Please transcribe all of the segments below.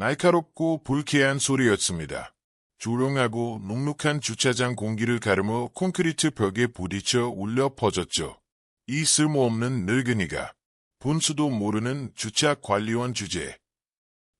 날카롭고 불쾌한 소리였습니다. 조용하고 눅눅한 주차장 공기를 가르며 콘크리트 벽에 부딪혀 울려 퍼졌죠. 이 쓸모없는 늙은이가 분수도 모르는 주차 관리원 주제에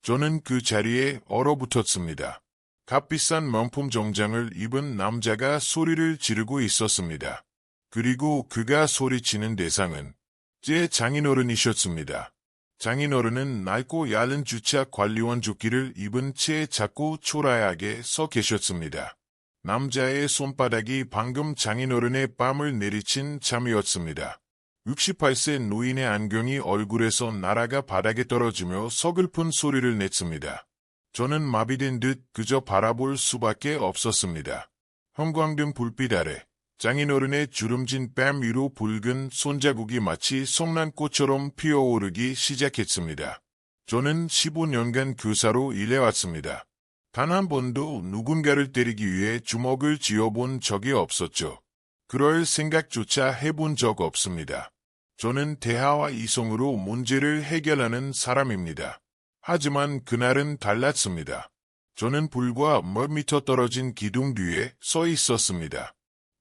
저는 그 자리에 얼어붙었습니다. 값비싼 명품 정장을 입은 남자가 소리를 지르고 있었습니다. 그리고 그가 소리치는 대상은 제 장인어른이셨습니다. 장인어른은 낡고 얇은 주차 관리원 조끼를 입은 채 자꾸 초라하게 서 계셨습니다. 남자의 손바닥이 방금 장인어른의 뺨을 내리친 참이었습니다. 68세 노인의 안경이 얼굴에서 날아가 바닥에 떨어지며 서글픈 소리를 냈습니다. 저는 마비된 듯 그저 바라볼 수밖에 없었습니다. 형광등 불빛 아래 장인어른의 주름진 뺨 위로 붉은 손자국이 마치 성난꽃처럼 피어오르기 시작했습니다. 저는 15년간 교사로 일해왔습니다. 단 한 번도 누군가를 때리기 위해 주먹을 쥐어본 적이 없었죠. 그럴 생각조차 해본 적 없습니다. 저는 대화와 이성으로 문제를 해결하는 사람입니다. 하지만 그날은 달랐습니다. 저는 불과 몇 미터 떨어진 기둥 뒤에 서 있었습니다.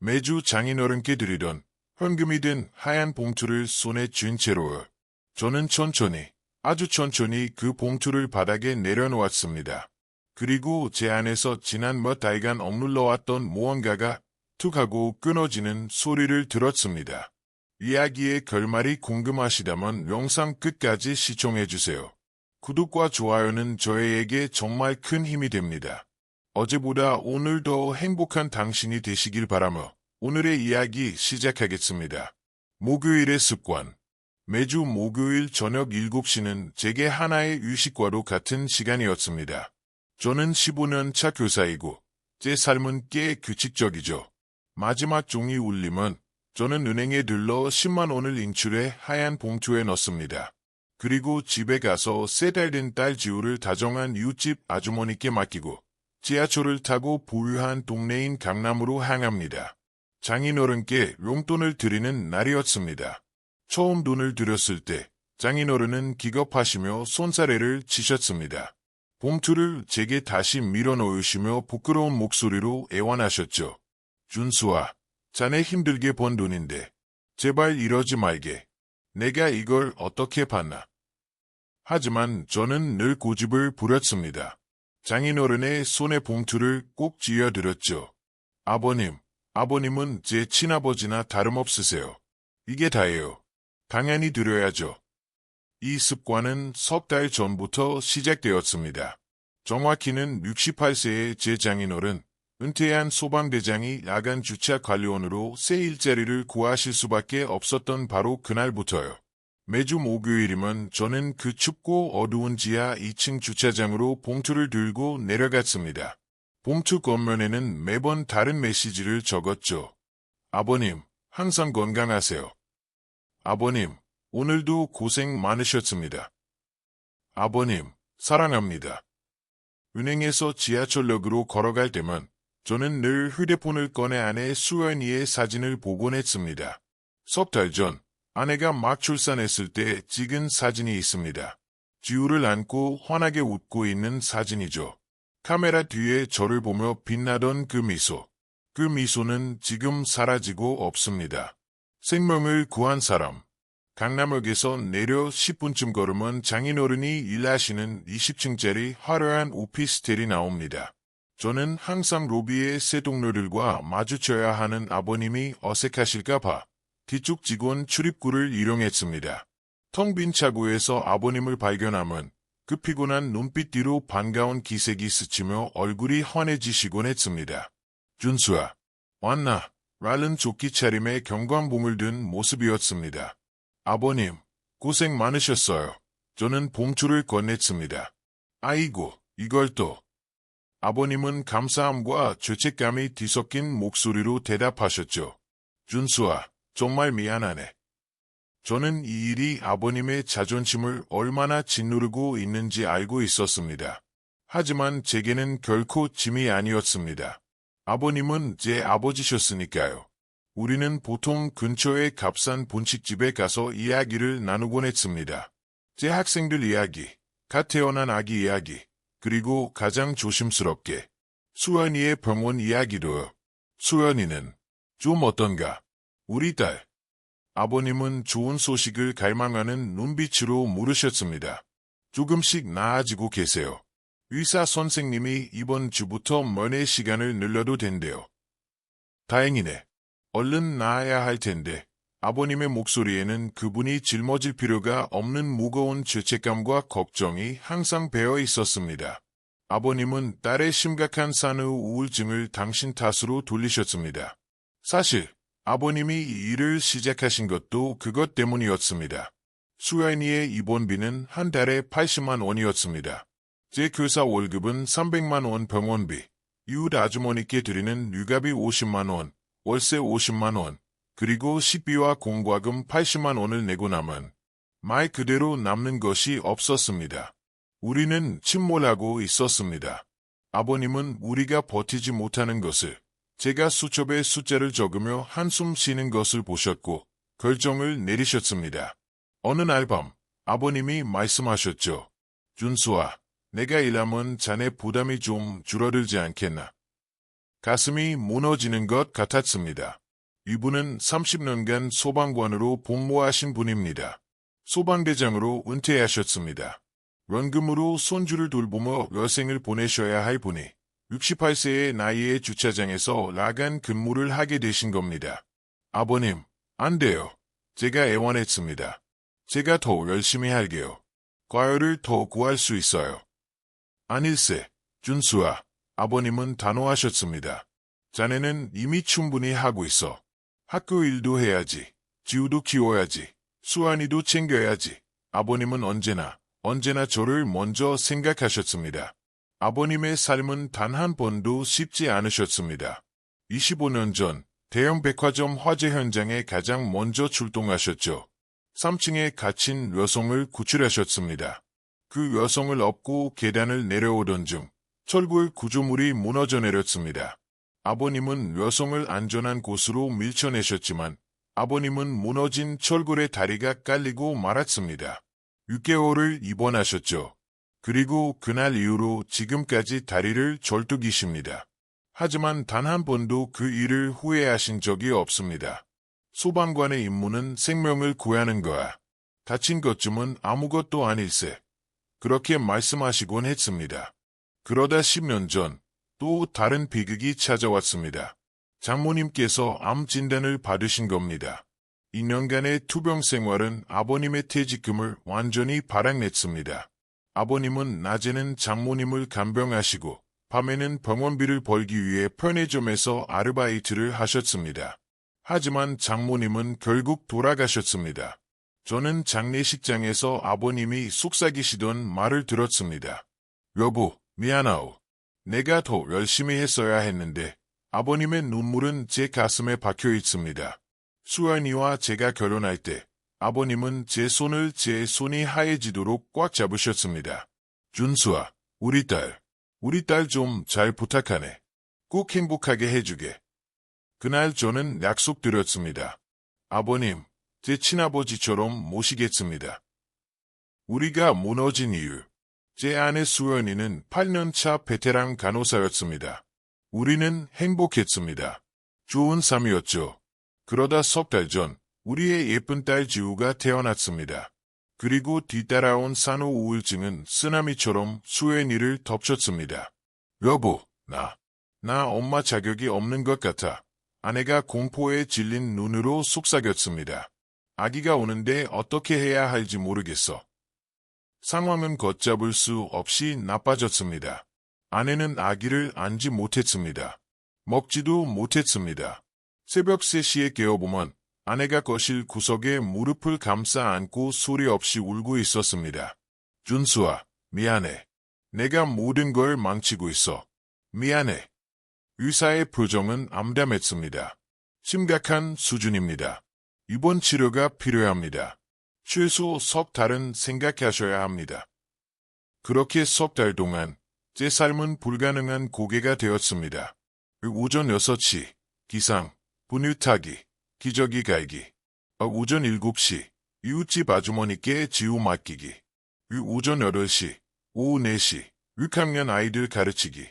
매주 장인어른께 드리던 현금이 든 하얀 봉투를 손에 쥔 채로 저는 천천히, 아주 천천히 그 봉투를 바닥에 내려놓았습니다. 그리고 제 안에서 지난 몇 달간 억눌러왔던 무언가가 툭 하고 끊어지는 소리를 들었습니다. 이야기의 결말이 궁금하시다면 영상 끝까지 시청해주세요. 구독과 좋아요는 저에게 정말 큰 힘이 됩니다. 어제보다 오늘 더 행복한 당신이 되시길 바라며 오늘의 이야기 시작하겠습니다. 목요일의 습관. 매주 목요일 저녁 7시는 제게 하나의 휴식과도 같은 시간이었습니다. 저는 15년 차 교사이고 제 삶은 꽤 규칙적이죠. 마지막 종이 울리면 저는 은행에 들러 10만 원을 인출해 하얀 봉투에 넣습니다. 그리고 집에 가서 3달 된 딸 지우를 다정한 이웃집 아주머니께 맡기고 지하철을 타고 부유한 동네인 강남으로 향합니다. 장인어른께 용돈을 드리는 날이었습니다. 처음 돈을 드렸을 때 장인어른은 기겁하시며 손사래를 치셨습니다. 봉투를 제게 다시 밀어넣으시며 부끄러운 목소리로 애원하셨죠. 준수아, 자네 힘들게 번 돈인데 제발 이러지 말게. 내가 이걸 어떻게 받나. 하지만 저는 늘 고집을 부렸습니다. 장인어른의 손에 봉투를 꼭 쥐어드렸죠. 아버님은 제 친아버지나 다름없으세요. 이게 다예요. 당연히 드려야죠. 이 습관은 석 달 전부터 시작되었습니다. 정확히는 68세의 제 장인어른, 은퇴한 소방대장이 야간 주차 관리원으로 새 일자리를 구하실 수밖에 없었던 바로 그날부터요. 매주 목요일이면 저는 그 춥고 어두운 지하 2층 주차장으로 봉투를 들고 내려갔습니다. 봉투 겉면에는 매번 다른 메시지를 적었죠. 아버님, 항상 건강하세요. 아버님, 오늘도 고생 많으셨습니다. 아버님, 사랑합니다. 은행에서 지하철역으로 걸어갈 때면 저는 늘 휴대폰을 꺼내 아내 수연이의 사진을 보곤 했습니다. 석 달 전, 아내가 막 출산했을 때 찍은 사진이 있습니다. 지우를 안고 환하게 웃고 있는 사진이죠. 카메라 뒤에 저를 보며 빛나던 그 미소. 그 미소는 지금 사라지고 없습니다. 생명을 구한 사람. 강남역에서 내려 10분쯤 걸으면 장인어른이 일하시는 20층짜리 화려한 오피스텔이 나옵니다. 저는 항상 로비의 새 동료들과 마주쳐야 하는 아버님이 어색하실까봐 뒤쪽 직원 출입구를 이용했습니다. 텅 빈 차고에서 아버님을 발견하면 그 피곤한 눈빛 뒤로 반가운 기색이 스치며 얼굴이 환해지시곤 했습니다. 준수아, 왔나? 라는 조끼 차림에 경광봉을 든 모습이었습니다. 아버님, 고생 많으셨어요. 저는 봉투를 건넸습니다. 아이고, 이걸 또. 아버님은 감사함과 죄책감이 뒤섞인 목소리로 대답하셨죠. 준수아, 정말 미안하네. 저는 이 일이 아버님의 자존심을 얼마나 짓누르고 있는지 알고 있었습니다. 하지만 제게는 결코 짐이 아니었습니다. 아버님은 제 아버지셨으니까요. 우리는 보통 근처의 값싼 분식집에 가서 이야기를 나누곤 했습니다. 제 학생들 이야기, 갓 태어난 아기 이야기, 그리고 가장 조심스럽게 수연이의 병원 이야기도. 수연이는 좀 어떤가? 우리 딸. 아버님은 좋은 소식을 갈망하는 눈빛으로 물으셨습니다. 조금씩 나아지고 계세요. 의사 선생님이 이번 주부터 면회 시간을 늘려도 된대요. 다행이네. 얼른 나아야 할 텐데. 아버님의 목소리에는 그분이 짊어질 필요가 없는 무거운 죄책감과 걱정이 항상 배어 있었습니다. 아버님은 딸의 심각한 산후 우울증을 당신 탓으로 돌리셨습니다. 사실 아버님이 이 일을 시작하신 것도 그것 때문이었습니다. 수연이의 입원비는 한 달에 80만 원이었습니다. 제 교사 월급은 300만 원 병원비, 이웃 아주머니께 드리는 육아비 50만 원, 월세 50만 원, 그리고 식비와 공과금 80만 원을 내고 남은 말 그대로 남는 것이 없었습니다. 우리는 침몰하고 있었습니다. 아버님은 우리가 버티지 못하는 것을, 제가 수첩에 숫자를 적으며 한숨 쉬는 것을 보셨고 결정을 내리셨습니다. 어느 날 밤 아버님이 말씀하셨죠. 준수아, 내가 일하면 자네 부담이 좀 줄어들지 않겠나. 가슴이 무너지는 것 같았습니다. 이분은 30년간 소방관으로 복무하신 분입니다. 소방대장으로 은퇴하셨습니다. 원금으로 손주를 돌보며 여생을 보내셔야 할 분이 68세의 나이에 주차장에서 야간 근무를 하게 되신 겁니다. 아버님, 안 돼요. 제가 애원했습니다. 제가 더 열심히 할게요. 과열을 더 구할 수 있어요. 아닐세, 준수아, 아버님은 단호하셨습니다. 자네는 이미 충분히 하고 있어. 학교 일도 해야지. 지우도 키워야지. 수환이도 챙겨야지. 아버님은 언제나 저를 먼저 생각하셨습니다. 아버님의 삶은 단 한 번도 쉽지 않으셨습니다. 25년 전 대형 백화점 화재 현장에 가장 먼저 출동하셨죠. 3층에 갇힌 여성을 구출하셨습니다. 그 여성을 업고 계단을 내려오던 중 철골 구조물이 무너져 내렸습니다. 아버님은 여성을 안전한 곳으로 밀쳐내셨지만 아버님은 무너진 철골의 다리가 깔리고 말았습니다. 6개월을 입원하셨죠. 그리고 그날 이후로 지금까지 다리를 절뚝이십니다. 하지만 단 한 번도 그 일을 후회하신 적이 없습니다. 소방관의 임무는 생명을 구하는 거야. 다친 것쯤은 아무것도 아닐세. 그렇게 말씀하시곤 했습니다. 그러다 10년 전 또 다른 비극이 찾아왔습니다. 장모님께서 암 진단을 받으신 겁니다. 2년간의 투병 생활은 아버님의 퇴직금을 완전히 바락냈습니다. 아버님은 낮에는 장모님을 간병하시고 밤에는 병원비를 벌기 위해 편의점에서 아르바이트를 하셨습니다. 하지만 장모님은 결국 돌아가셨습니다. 저는 장례식장에서 아버님이 속삭이시던 말을 들었습니다. 여보, 미안하오. 내가 더 열심히 했어야 했는데. 아버님의 눈물은 제 가슴에 박혀 있습니다. 수연이와 제가 결혼할 때 아버님은 제 손을 제 손이 하얘지도록 꽉 잡으셨습니다. 준수아, 우리 딸 좀 잘 부탁하네. 꼭 행복하게 해주게. 그날 저는 약속드렸습니다. 아버님, 제 친아버지처럼 모시겠습니다. 우리가 무너진 이유. 제 아내 수연이는 8년차 베테랑 간호사였습니다. 우리는 행복했습니다. 좋은 삶이었죠. 그러다 석 달 전 우리의 예쁜 딸 지우가 태어났습니다. 그리고 뒤따라온 산후 우울증은 쓰나미처럼 수연이를 덮쳤습니다. 여보, 나 엄마 자격이 없는 것 같아. 아내가 공포에 질린 눈으로 속삭였습니다. 아기가 오는데 어떻게 해야 할지 모르겠어. 상황은 걷잡을 수 없이 나빠졌습니다. 아내는 아기를 안지 못했습니다. 먹지도 못했습니다. 새벽 3시에 깨어보면 아내가 거실 구석에 무릎을 감싸 안고 소리 없이 울고 있었습니다. 준수아, 미안해. 내가 모든 걸 망치고 있어. 미안해. 의사의 표정은 암담했습니다. 심각한 수준입니다. 입원 치료가 필요합니다. 최소 석 달은 생각하셔야 합니다. 그렇게 석 달 동안 제 삶은 불가능한 고개가 되었습니다. 오전 6시, 기상, 분유 타기, 기저귀 갈기. 오전 7시, 이웃집 아주머니께 지우 맡기기. 오전 8시, 오후 4시, 6학년 아이들 가르치기.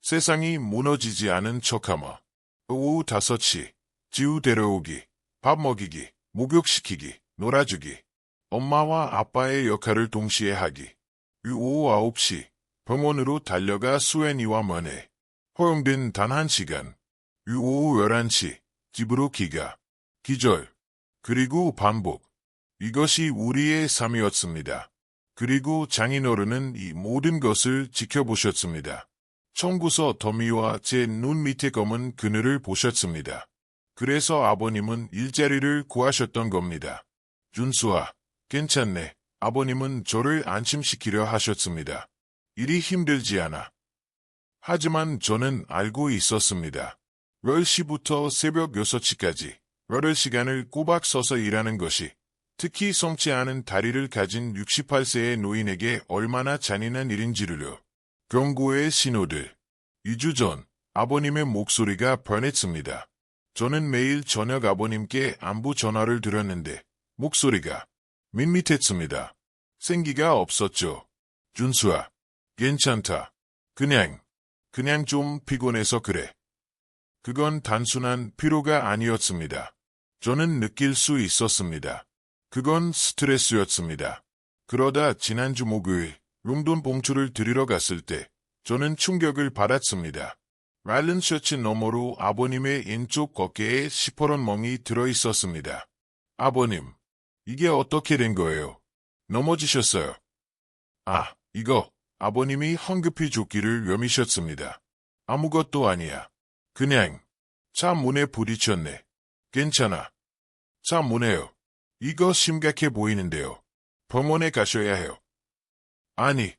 세상이 무너지지 않은 척하며. 오후 5시. 지우 데려오기. 밥 먹이기. 목욕시키기. 놀아주기. 엄마와 아빠의 역할을 동시에 하기. 오후 9시. 병원으로 달려가 수엔이와 면회. 허용된 단 1시간. 오후 11시. 집으로 귀가. 기절. 그리고 반복. 이것이 우리의 삶이었습니다. 그리고 장인어른은 이 모든 것을 지켜보셨습니다. 청구서 더미와 제 눈 밑에 검은 그늘을 보셨습니다. 그래서 아버님은 일자리를 구하셨던 겁니다. 준수아, 괜찮네. 아버님은 저를 안심시키려 하셨습니다. 일이 힘들지 않아. 하지만 저는 알고 있었습니다. 10시부터 새벽 6시까지 8시간을 꼬박 서서 일하는 것이 특히 성치 않은 다리를 가진 68세의 노인에게 얼마나 잔인한 일인지를요. 경고의 신호들. 2주 전 아버님의 목소리가 변했습니다. 저는 매일 저녁 아버님께 안부 전화를 드렸는데 목소리가 밋밋했습니다. 생기가 없었죠. 준수아, 괜찮다. 그냥 좀 피곤해서 그래. 그건 단순한 피로가 아니었습니다. 저는 느낄 수 있었습니다. 그건 스트레스였습니다. 그러다 지난주 목요일 용돈 봉투를 드리러 갔을 때 저는 충격을 받았습니다. 랄른 셔츠 너머로 아버님의 왼쪽 어깨에 시퍼런 멍이 들어있었습니다. 아버님, 이게 어떻게 된 거예요? 넘어지셨어요. 아, 이거 아버님이 황급히 조끼를 여미셨습니다. 아무것도 아니야. 그냥 차 문에 부딪혔네. 괜찮아. 차 문에요. 이거 심각해 보이는데요. 병원에 가셔야 해요. 아니.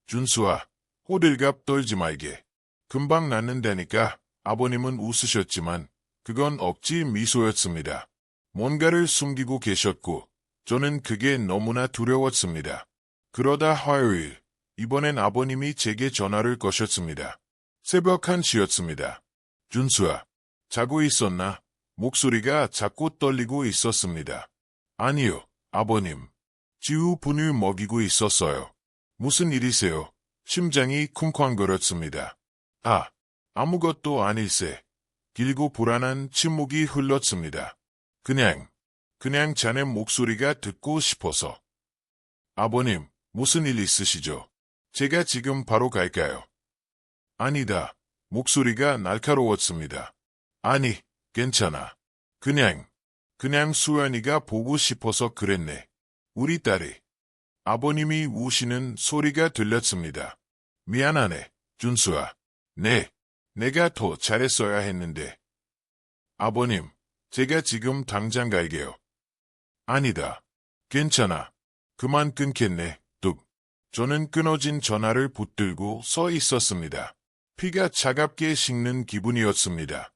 준수아, 호들갑 떨지 말게. 금방 낫는다니까. 아버님은 웃으셨지만 그건 억지 미소였습니다. 뭔가를 숨기고 계셨고 저는 그게 너무나 두려웠습니다. 그러다 화요일, 이번엔 아버님이 제게 전화를 거셨습니다. 새벽 1시였습니다. 준수아, 자고 있었나? 목소리가 자꾸 떨리고 있었습니다. 아니요, 아버님. 지우 분유 먹이고 있었어요. 무슨 일이세요? 심장이 쿵쾅거렸습니다. 아, 아무것도 아닐세. 길고 불안한 침묵이 흘렀습니다. 그냥 자네 목소리가 듣고 싶어서. 아버님, 무슨 일 있으시죠? 제가 지금 바로 갈까요? 아니다. 목소리가 날카로웠습니다. 아니, 괜찮아. 그냥 수연이가 보고 싶어서 그랬네. 우리 딸이. 아버님이 우시는 소리가 들렸습니다. 미안하네, 준수아. 네, 내가 더 잘했어야 했는데. 아버님, 제가 지금 당장 갈게요. 아니다. 괜찮아. 그만 끊겠네, 뚝. 저는 끊어진 전화를 붙들고 서 있었습니다. 피가 차갑게 식는 기분이었습니다.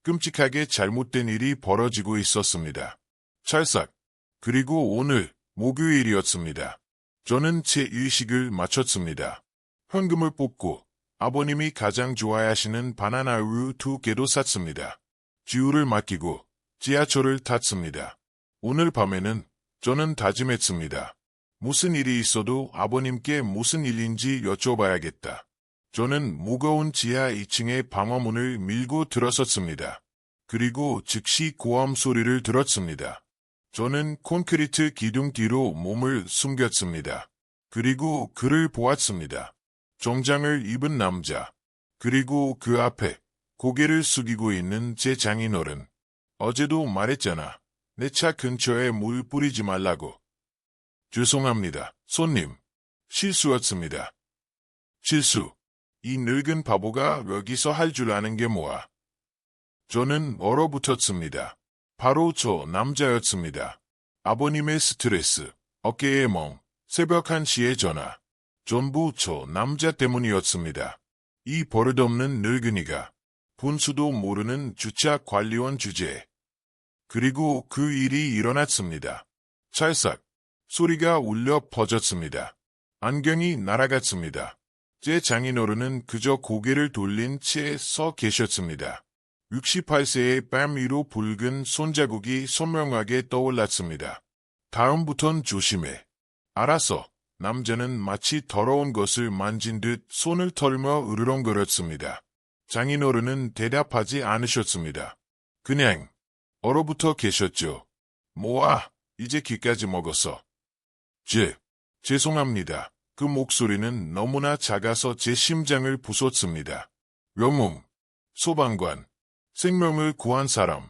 끔찍하게 잘못된 일이 벌어지고 있었습니다. 찰싹. 그리고 오늘 목요일이었습니다. 저는 제 의식을 마쳤습니다. 현금을 뽑고 아버님이 가장 좋아하시는 바나나 우유 2개도 샀습니다. 지우를 맡기고 지하철을 탔습니다. 오늘 밤에는 저는 다짐했습니다. 무슨 일이 있어도 아버님께 무슨 일인지 여쭤봐야겠다. 저는 무거운 지하 2층의 방화문을 밀고 들어섰습니다. 그리고 즉시 고함 소리를 들었습니다. 저는 콘크리트 기둥 뒤로 몸을 숨겼습니다. 그리고 그를 보았습니다. 정장을 입은 남자. 그리고 그 앞에 고개를 숙이고 있는 제 장인어른. 어제도 말했잖아. 내 차 근처에 물 뿌리지 말라고. 죄송합니다, 손님. 실수였습니다. 실수. 이 늙은 바보가 여기서 할 줄 아는 게 뭐야. 저는 얼어붙었습니다. 바로 저 남자였습니다. 아버님의 스트레스, 어깨의 멍, 새벽 1시의 전화. 전부 저 남자 때문이었습니다. 이 버릇없는 늙은이가 분수도 모르는 주차 관리원 주제에. 그리고 그 일이 일어났습니다. 찰싹. 소리가 울려 퍼졌습니다. 안경이 날아갔습니다. 제 장인어른은 그저 고개를 돌린 채 서 계셨습니다. 68세의 뺨 위로 붉은 손자국이 선명하게 떠올랐습니다. 다음부턴 조심해. 알았어. 남자는 마치 더러운 것을 만진 듯 손을 털며 으르렁거렸습니다. 장인어른은 대답하지 않으셨습니다. 그냥 얼어붙어 계셨죠. 뭐야, 이제 귀까지 먹었어. 죄송합니다. 그 목소리는 너무나 작아서 제 심장을 부쉈습니다. 영웅, 소방관, 생명을 구한 사람.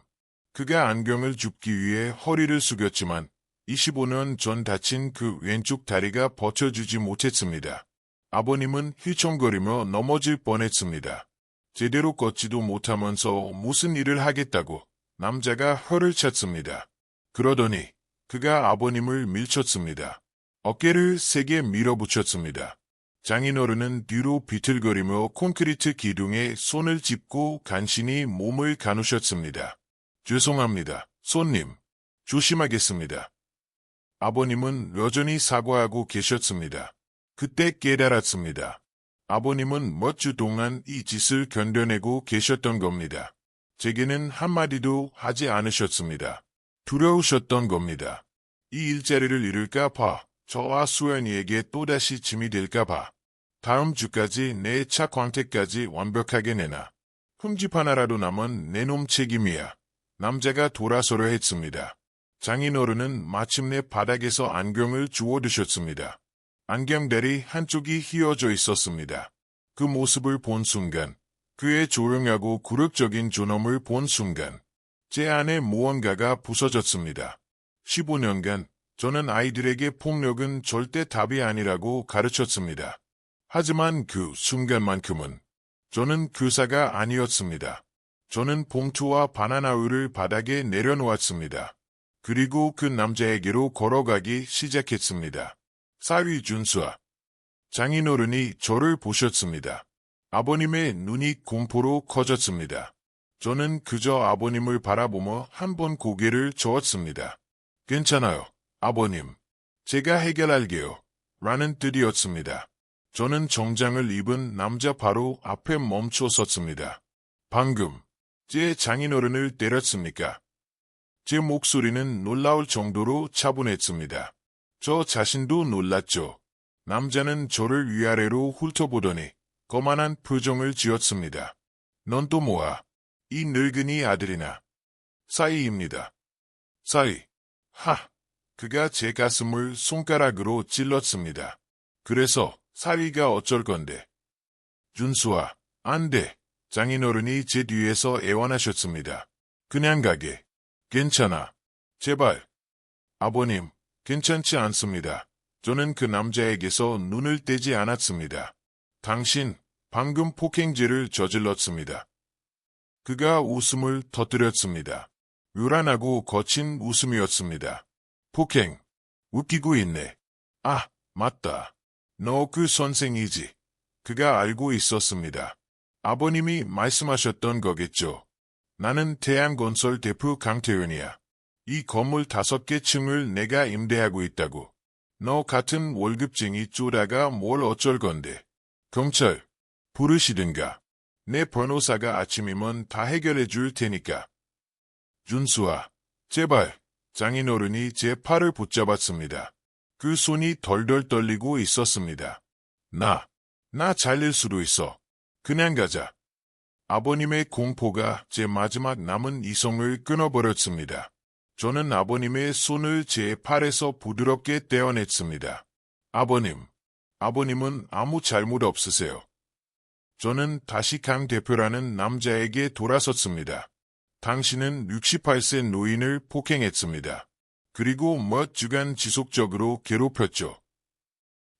그가 안경을 줍기 위해 허리를 숙였지만 25년 전 다친 그 왼쪽 다리가 버텨주지 못했습니다. 아버님은 휘청거리며 넘어질 뻔했습니다. 제대로 걷지도 못하면서 무슨 일을 하겠다고 남자가 혀를 찼습니다. 그러더니 그가 아버님을 밀쳤습니다. 어깨를 세게 밀어붙였습니다. 장인어른은 뒤로 비틀거리며 콘크리트 기둥에 손을 짚고 간신히 몸을 가누셨습니다. 죄송합니다, 손님. 조심하겠습니다. 아버님은 여전히 사과하고 계셨습니다. 그때 깨달았습니다. 아버님은 몇 주 동안 이 짓을 견뎌내고 계셨던 겁니다. 제게는 한마디도 하지 않으셨습니다. 두려우셨던 겁니다. 이 일자리를 잃을까 봐, 저와 수연이에게 또다시 짐이 될까 봐. 다음 주까지 내 차 광택까지 완벽하게 내놔. 흠집 하나라도 남은 내 놈 책임이야. 남자가 돌아서려 했습니다. 장인어른은 마침내 바닥에서 안경을 주워드셨습니다. 안경다리 한쪽이 휘어져 있었습니다. 그 모습을 본 순간, 그의 조용하고 굴욕적인 존엄을 본 순간, 제 안에 무언가가 부서졌습니다. 15년간 저는 아이들에게 폭력은 절대 답이 아니라고 가르쳤습니다. 하지만 그 순간만큼은 저는 교사가 아니었습니다. 저는 봉투와 바나나우유를 바닥에 내려놓았습니다. 그리고 그 남자에게로 걸어가기 시작했습니다. 사위 준수아. 장인어른이 저를 보셨습니다. 아버님의 눈이 공포로 커졌습니다. 저는 그저 아버님을 바라보며 한 번 고개를 저었습니다. 괜찮아요, 아버님. 제가 해결할게요. 라는 뜻이었습니다. 저는 정장을 입은 남자 바로 앞에 멈춰 섰습니다. 방금 제 장인어른을 때렸습니까? 제 목소리는 놀라울 정도로 차분했습니다. 저 자신도 놀랐죠. 남자는 저를 위아래로 훑어보더니 거만한 표정을 지었습니다. 넌 또 뭐야? 이 늙은이 아들이나. 사위입니다. 사위. 하! 그가 제 가슴을 손가락으로 찔렀습니다. 그래서 사위가 어쩔 건데. 준수아, 안 돼. 장인어른이 제 뒤에서 애원하셨습니다. 그냥 가게. 괜찮아. 제발. 아버님, 괜찮지 않습니다. 저는 그 남자에게서 눈을 떼지 않았습니다. 당신, 방금 폭행죄를 저질렀습니다. 그가 웃음을 터뜨렸습니다. 요란하고 거친 웃음이었습니다. 폭행. 웃기고 있네. 아, 맞다. 너 그 선생이지. 그가 알고 있었습니다. 아버님이 말씀하셨던 거겠죠. 나는 태양건설 대표 강태윤이야. 이 건물 5개 층을 내가 임대하고 있다고. 너 같은 월급쟁이 쪼다가 뭘 어쩔 건데. 경찰, 부르시든가. 내 변호사가 아침이면 다 해결해 줄 테니까. 준수아, 제발. 장인어른이 제 팔을 붙잡았습니다. 그 손이 덜덜 떨리고 있었습니다. 나 잘릴 수도 있어. 그냥 가자. 아버님의 공포가 제 마지막 남은 이성을 끊어버렸습니다. 저는 아버님의 손을 제 팔에서 부드럽게 떼어냈습니다. 아버님은 아무 잘못 없으세요. 저는 다시 강 대표라는 남자에게 돌아섰습니다. 당신은 68세 노인을 폭행했습니다. 그리고 몇 주간 지속적으로 괴롭혔죠.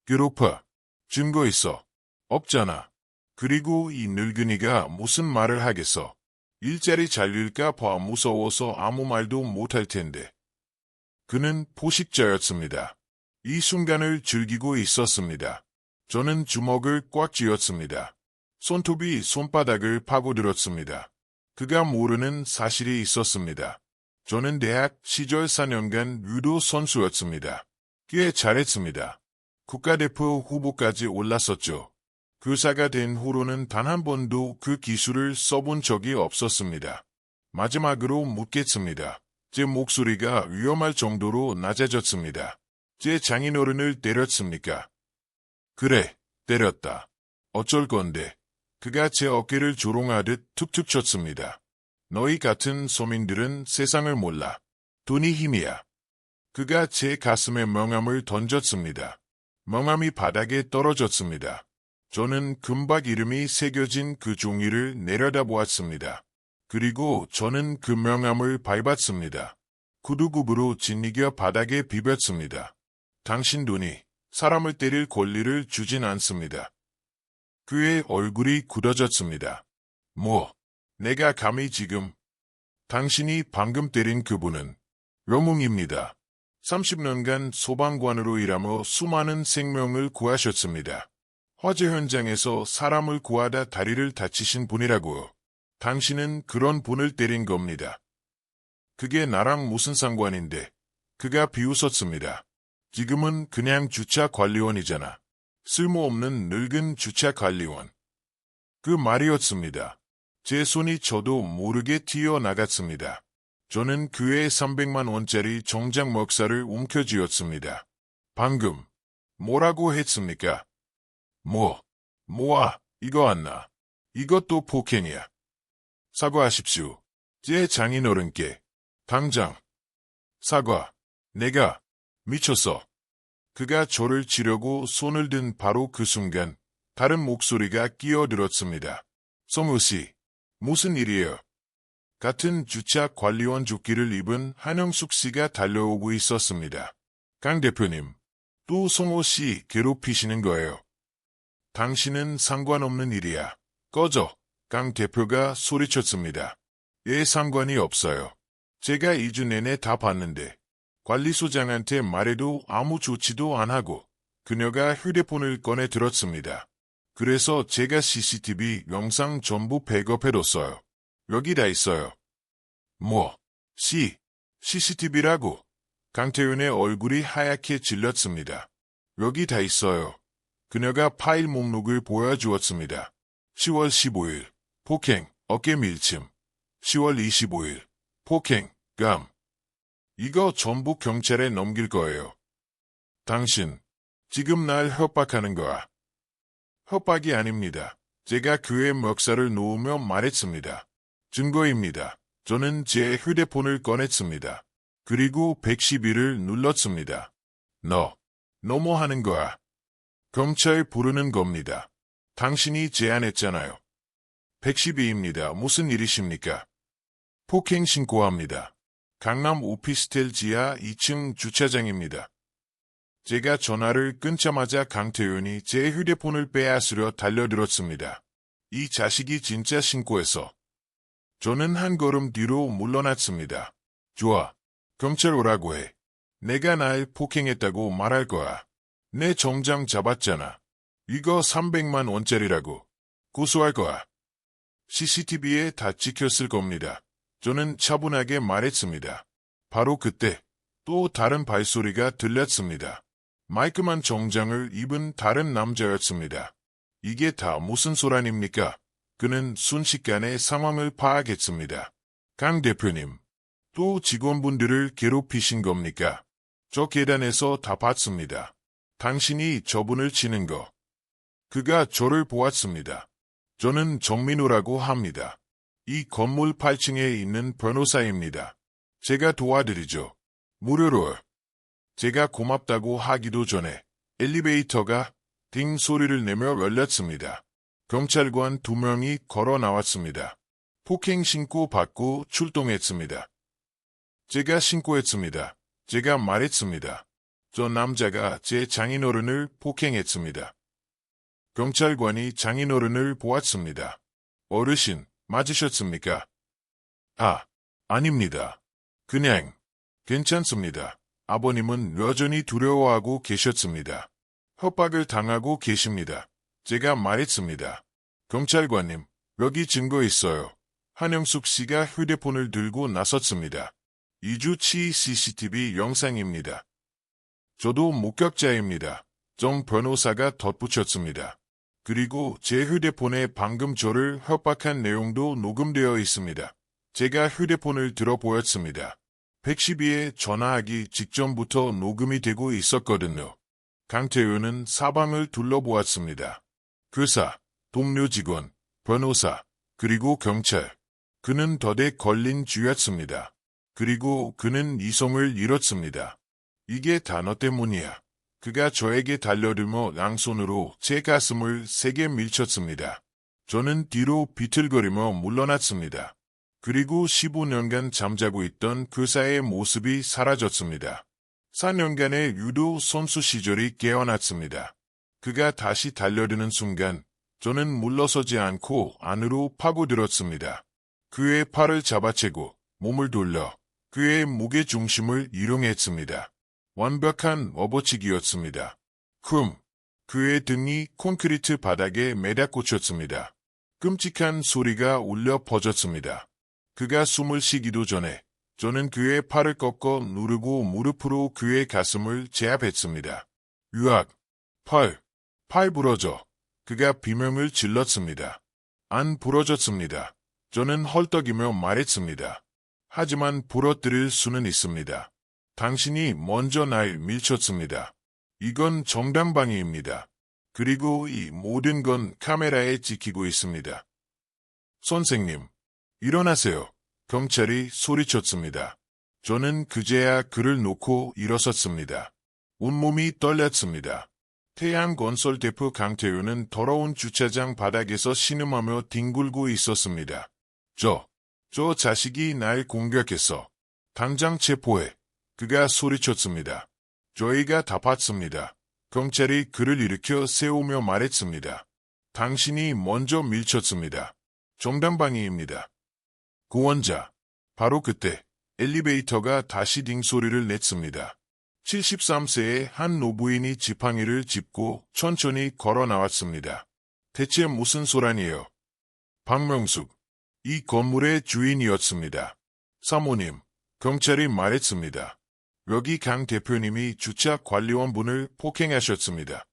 괴롭혀. 증거 있어. 없잖아. 그리고 이 늙은이가 무슨 말을 하겠어. 일자리 잘릴까 봐 무서워서 아무 말도 못할 텐데. 그는 포식자였습니다. 이 순간을 즐기고 있었습니다. 저는 주먹을 꽉 쥐었습니다. 손톱이 손바닥을 파고들었습니다. 그가 모르는 사실이 있었습니다. 저는 대학 시절 4년간 유도 선수였습니다. 꽤 잘했습니다. 국가대표 후보까지 올랐었죠. 교사가 된 후로는 단 한 번도 그 기술을 써본 적이 없었습니다. 마지막으로 묻겠습니다. 제 목소리가 위험할 정도로 낮아졌습니다. 제 장인어른을 때렸습니까? 그래, 때렸다. 어쩔 건데. 그가 제 어깨를 조롱하듯 툭툭 쳤습니다. 너희 같은 서민들은 세상을 몰라. 돈이 힘이야. 그가 제 가슴에 명함을 던졌습니다. 명함이 바닥에 떨어졌습니다. 저는 금박 이름이 새겨진 그 종이를 내려다보았습니다. 그리고 저는 그 명함을 밟았습니다. 구두굽으로 짓이겨 바닥에 비볐습니다. 당신 돈이 사람을 때릴 권리를 주진 않습니다. 그의 얼굴이 굳어졌습니다. 뭐, 내가 감히 지금, 당신이 방금 때린 그분은 영웅입니다. 30년간 소방관으로 일하며 수많은 생명을 구하셨습니다. 화재 현장에서 사람을 구하다 다리를 다치신 분이라고요. 당신은 그런 분을 때린 겁니다. 그게 나랑 무슨 상관인데. 그가 비웃었습니다. 지금은 그냥 주차 관리원이잖아. 쓸모없는 늙은 주차 관리원. 그 말이었습니다. 제 손이 저도 모르게 튀어나갔습니다. 저는 그의 300만 원짜리 정장 먹살을 움켜쥐었습니다. 방금 뭐라고 했습니까? 뭐야, 이거 안 나. 이것도 폭행이야. 사과하십시오. 제 장인어른께. 당장. 사과. 내가 미쳤어. 그가 저를 치려고 손을 든 바로 그 순간 다른 목소리가 끼어들었습니다. 성우 씨, 무슨 일이에요? 같은 주차 관리원 조끼를 입은 한영숙 씨가 달려오고 있었습니다. 강 대표님, 또 성호 씨 괴롭히시는 거예요. 당신은 상관없는 일이야. 꺼져. 강 대표가 소리쳤습니다. 예, 상관이 없어요. 제가 2주 내내 다 봤는데 관리소장한테 말해도 아무 조치도 안 하고 그녀가 휴대폰을 꺼내 들었습니다. 그래서 제가 CCTV 영상 전부 백업해뒀어요. 여기 다 있어요. CCTV라고? 강태윤의 얼굴이 하얗게 질렸습니다. 여기 다 있어요. 그녀가 파일 목록을 보여주었습니다. 10월 15일, 폭행, 어깨 밀침. 10월 25일, 폭행, 감. 이거 전부 경찰에 넘길 거예요. 당신, 지금 날 협박하는 거야. 협박이 아닙니다. 제가 그의 멱살을 놓으며 말했습니다. 증거입니다. 저는 제 휴대폰을 꺼냈습니다. 그리고 112를 눌렀습니다. 너 뭐 하는 거야? 검찰 부르는 겁니다. 당신이 제안했잖아요. 112입니다. 무슨 일이십니까? 폭행 신고합니다. 강남 오피스텔 지하 2층 주차장입니다. 제가 전화를 끊자마자 강태윤이 제 휴대폰을 빼앗으려 달려들었습니다. 이 자식이 진짜 신고해서. 저는 한 걸음 뒤로 물러났습니다. 좋아. 검찰 오라고 해. 내가 날 폭행했다고 말할 거야. 내 정장 잡았잖아. 이거 300만 원짜리라고. 고소할 거야. CCTV에 다 찍혔을 겁니다. 저는 차분하게 말했습니다. 바로 그때 또 다른 발소리가 들렸습니다. 말끔한 정장을 입은 다른 남자였습니다. 이게 다 무슨 소란입니까? 그는 순식간에 상황을 파악했습니다. 강 대표님, 또 직원분들을 괴롭히신 겁니까? 저 계단에서 다 봤습니다. 당신이 저분을 치는 거. 그가 저를 보았습니다. 저는 정민우라고 합니다. 이 건물 8층에 있는 변호사입니다. 제가 도와드리죠. 무료로. 제가 고맙다고 하기도 전에 엘리베이터가 띵 소리를 내며 열렸습니다. 경찰관 2명이 걸어 나왔습니다. 폭행 신고 받고 출동했습니다. 제가 신고했습니다. 제가 말했습니다. 저 남자가 제 장인어른을 폭행했습니다. 경찰관이 장인어른을 보았습니다. 어르신, 맞으셨습니까? 아닙니다. 그냥 괜찮습니다. 아버님은 여전히 두려워하고 계셨습니다. 협박을 당하고 계십니다. 제가 말했습니다. 경찰관님, 여기 증거 있어요. 한영숙 씨가 휴대폰을 들고 나섰습니다. 2주치 CCTV 영상입니다. 저도 목격자입니다. 정 변호사가 덧붙였습니다. 그리고 제 휴대폰에 방금 저를 협박한 내용도 녹음되어 있습니다. 제가 휴대폰을 들어 보였습니다. 112에 전화하기 직전부터 녹음이 되고 있었거든요. 강태윤은 사방을 둘러보았습니다. 교사, 동료 직원, 변호사, 그리고 경찰. 그는 덫에 걸린 쥐였습니다. 그리고 그는 이성을 잃었습니다. 이게 단어 때문이야. 그가 저에게 달려들며 양손으로 제 가슴을 세게 밀쳤습니다. 저는 뒤로 비틀거리며 물러났습니다. 그리고 15년간 잠자고 있던 교사의 모습이 사라졌습니다. 4년간의 유도 선수 시절이 깨어났습니다. 그가 다시 달려드는 순간 저는 물러서지 않고 안으로 파고들었습니다. 그의 팔을 잡아채고 몸을 돌려 그의 무게 중심을 이용했습니다. 완벽한 업어치기였습니다. 그의 등이 콘크리트 바닥에 매달꽂혔습니다. 끔찍한 소리가 울려 퍼졌습니다. 그가 숨을 쉬기도 전에 저는 그의 팔을 꺾어 누르고 무릎으로 그의 가슴을 제압했습니다. 으악! 팔 부러져. 그가 비명을 질렀습니다. 안 부러졌습니다. 저는 헐떡이며 말했습니다. 하지만 부러뜨릴 수는 있습니다. 당신이 먼저 날 밀쳤습니다. 이건 정당방위입니다. 그리고 이 모든 건 카메라에 찍히고 있습니다. 선생님, 일어나세요. 경찰이 소리쳤습니다. 저는 그제야 그를 놓고 일어섰습니다. 온몸이 떨렸습니다. 태양건설 대표 강태윤은 더러운 주차장 바닥에서 신음하며 뒹굴고 있었습니다. 저 자식이 날 공격했어. 당장 체포해. 그가 소리쳤습니다. 저희가 답했습니다. 경찰이 그를 일으켜 세우며 말했습니다. 당신이 먼저 밀쳤습니다. 정당방위입니다. 구원자. 바로 그때 엘리베이터가 다시 딩소리를 냈습니다. 73세의 한 노부인이 지팡이를 짚고 천천히 걸어 나왔습니다. 대체 무슨 소란이에요? 박명숙. 이 건물의 주인이었습니다. 사모님, 경찰이 말했습니다. 여기 강 대표님이 주차 관리원분을 폭행하셨습니다.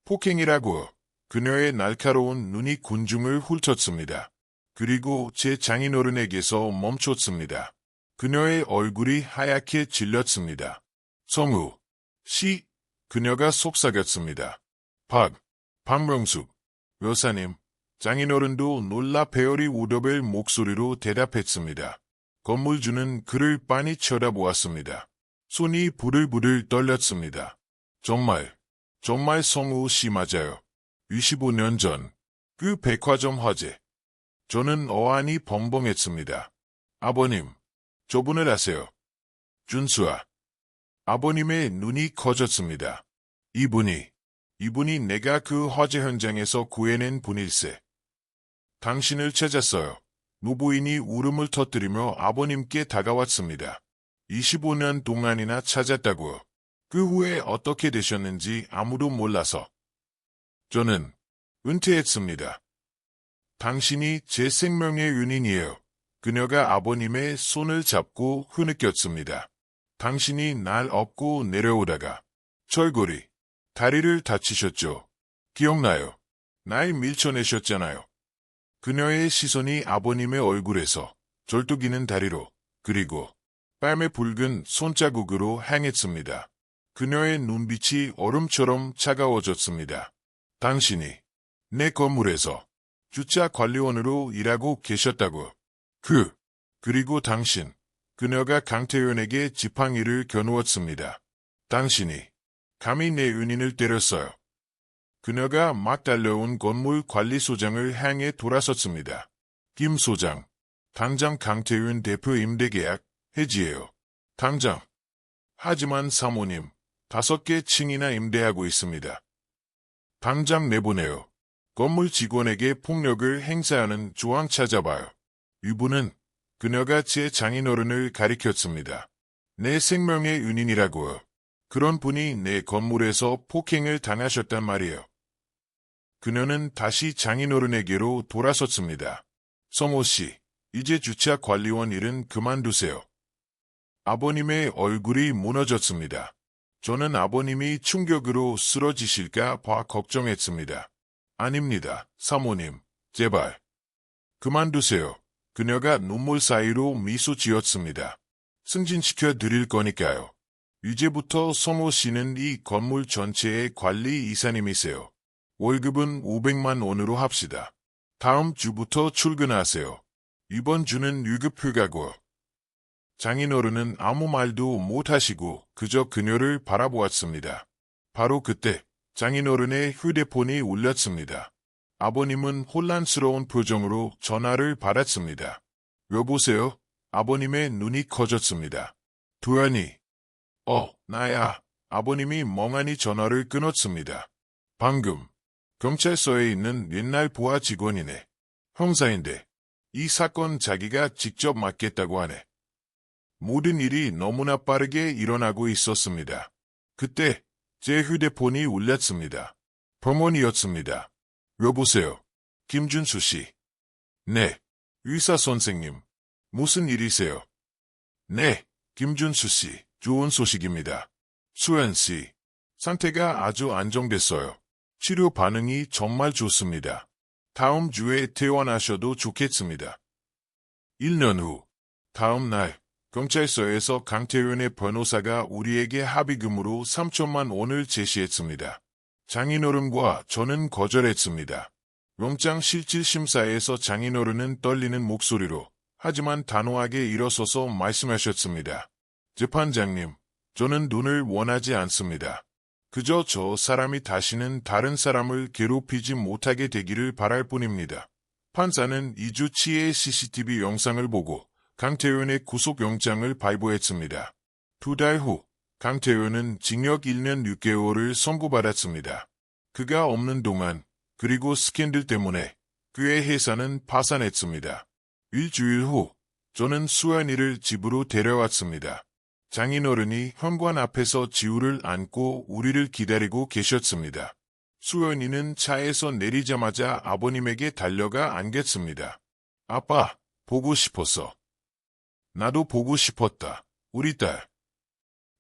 폭행이라고요. 그녀의 날카로운 눈이 군중을 훑었습니다. 그리고 제 장인어른에게서 멈췄습니다. 그녀의 얼굴이 하얗게 질렸습니다. 성우, 씨, 그녀가 속삭였습니다. 박명숙, 여사님, 장인어른도 놀라 배열이 우더벨 목소리로 대답했습니다. 건물주는 그를 빤히 쳐다보았습니다. 손이 부들부들 떨렸습니다. 정말 성우 씨 맞아요. 25년 전, 그 백화점 화재. 저는 어안이 벙벙했습니다. 아버님, 저분을 아세요? 준수아. 아버님의 눈이 커졌습니다. 이분이 내가 그 화재 현장에서 구해낸 분일세. 당신을 찾았어요. 노부인이 울음을 터뜨리며 아버님께 다가왔습니다. 25년 동안이나 찾았다고요. 그 후에 어떻게 되셨는지 아무도 몰라서. 저는 은퇴했습니다. 당신이 제 생명의 은인이에요. 그녀가 아버님의 손을 잡고 흐느꼈습니다. 당신이 날 업고 내려오다가 철골이 다리를 다치셨죠. 기억나요? 날 밀쳐내셨잖아요. 그녀의 시선이 아버님의 얼굴에서 절뚝이는 다리로 그리고 뺨에 붉은 손자국으로 향했습니다. 그녀의 눈빛이 얼음처럼 차가워졌습니다. 당신이 내 건물에서 주차 관리원으로 일하고 계셨다고. 그리고 당신. 그녀가 강태윤에게 지팡이를 겨누었습니다. 당신이 감히 내 은인을 때렸어요. 그녀가 막 달려온 건물 관리소장을 향해 돌아섰습니다. 김 소장, 당장 강태윤 대표 임대계약 해지해요. 당장. 하지만 사모님, 5개 층이나 임대하고 있습니다. 당장 내보내요. 건물 직원에게 폭력을 행사하는 조항 찾아봐요. 이분은 그녀가 제 장인어른을 가리켰습니다. 내 생명의 은인이라고요. 그런 분이 내 건물에서 폭행을 당하셨단 말이에요. 그녀는 다시 장인어른에게로 돌아섰습니다. 성호 씨, 이제 주차 관리원 일은 그만두세요. 아버님의 얼굴이 무너졌습니다. 저는 아버님이 충격으로 쓰러지실까 봐 걱정했습니다. 아닙니다, 사모님. 제발. 그만두세요. 그녀가 눈물 사이로 미소 지었습니다. 승진시켜 드릴 거니까요. 이제부터 성호 씨는 이 건물 전체의 관리 이사님이세요. 월급은 500만 원으로 합시다. 다음 주부터 출근하세요. 이번 주는 유급 휴가고. 장인어른은 아무 말도 못하시고 그저 그녀를 바라보았습니다. 바로 그때 장인어른의 휴대폰이 울렸습니다. 아버님은 혼란스러운 표정으로 전화를 받았습니다. 여보세요? 아버님의 눈이 커졌습니다. 도연이. 나야. 아버님이 멍하니 전화를 끊었습니다. 방금 경찰서에 있는 옛날 보아 직원이네. 형사인데 이 사건 자기가 직접 맡겠다고 하네. 모든 일이 너무나 빠르게 일어나고 있었습니다. 그때 제 휴대폰이 울렸습니다. 병원이었습니다. 여보세요. 김준수 씨. 네. 의사 선생님. 무슨 일이세요? 네. 김준수 씨. 좋은 소식입니다. 수연 씨. 상태가 아주 안정됐어요. 치료 반응이 정말 좋습니다. 다음 주에 퇴원하셔도 좋겠습니다. 1년 후. 다음 날. 경찰서에서 강태윤의 변호사가 우리에게 합의금으로 3천만 원을 제시했습니다. 장인어른과 저는 거절했습니다. 영장 실질 심사에서 장인어른은 떨리는 목소리로 하지만 단호하게 일어서서 말씀하셨습니다. 재판장님, 저는 돈을 원하지 않습니다. 그저 저 사람이 다시는 다른 사람을 괴롭히지 못하게 되기를 바랄 뿐입니다. 판사는 2주치의 CCTV 영상을 보고 강태윤의 구속영장을 발부했습니다. 2달 후 강태윤은 징역 1년 6개월을 선고받았습니다. 그가 없는 동안 그리고 스캔들 때문에 그의 회사는 파산했습니다. 일주일 후 저는 수연이를 집으로 데려왔습니다. 장인어른이 현관 앞에서 지우를 안고 우리를 기다리고 계셨습니다. 수연이는 차에서 내리자마자 아버님에게 달려가 안겼습니다. 아빠, 보고 싶었어. 나도 보고 싶었다. 우리 딸.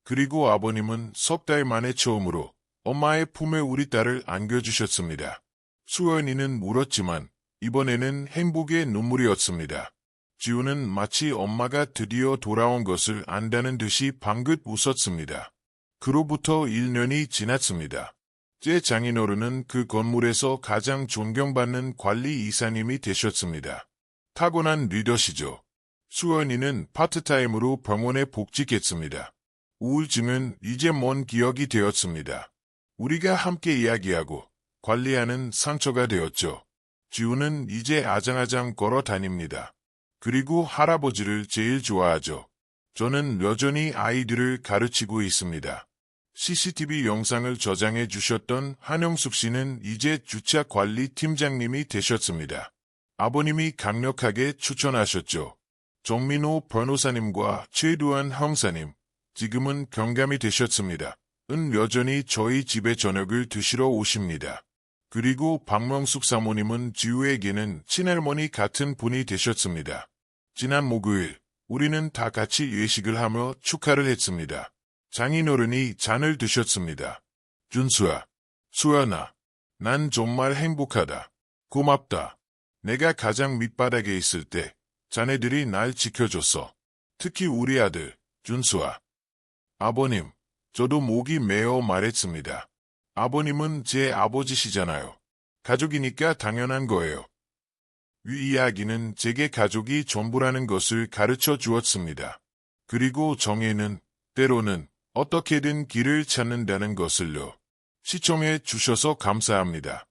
그리고 아버님은 석 달 만에 처음으로 엄마의 품에 우리 딸을 안겨주셨습니다. 수연이는 울었지만 이번에는 행복의 눈물이었습니다. 지우는 마치 엄마가 드디어 돌아온 것을 안다는 듯이 방긋 웃었습니다. 그로부터 1년이 지났습니다. 제 장인어른은 그 건물에서 가장 존경받는 관리 이사님이 되셨습니다. 타고난 리더시죠. 수연이는 파트타임으로 병원에 복직했습니다. 우울증은 이제 먼 기억이 되었습니다. 우리가 함께 이야기하고 관리하는 상처가 되었죠. 지우는 이제 아장아장 걸어 다닙니다. 그리고 할아버지를 제일 좋아하죠. 저는 여전히 아이들을 가르치고 있습니다. CCTV 영상을 저장해 주셨던 한영숙 씨는 이제 주차 관리 팀장님이 되셨습니다. 아버님이 강력하게 추천하셨죠. 정민호 변호사님과 최두한 형사님, 지금은 경감이 되셨습니다. 은 여전히 저희 집에 저녁을 드시러 오십니다. 그리고 박명숙 사모님은 지우에게는 친할머니 같은 분이 되셨습니다. 지난 목요일 우리는 다 같이 외식을 하며 축하를 했습니다. 장인어른이 잔을 드셨습니다. 준수야, 수연아, 난 정말 행복하다. 고맙다. 내가 가장 밑바닥에 있을 때 자네들이 날 지켜줬어. 특히 우리 아들, 준수아. 아버님, 저도 목이 메어 말했습니다. 아버님은 제 아버지시잖아요. 가족이니까 당연한 거예요. 이 이야기는 제게 가족이 전부라는 것을 가르쳐 주었습니다. 그리고 정의는 때로는 어떻게든 길을 찾는다는 것을요. 시청해 주셔서 감사합니다.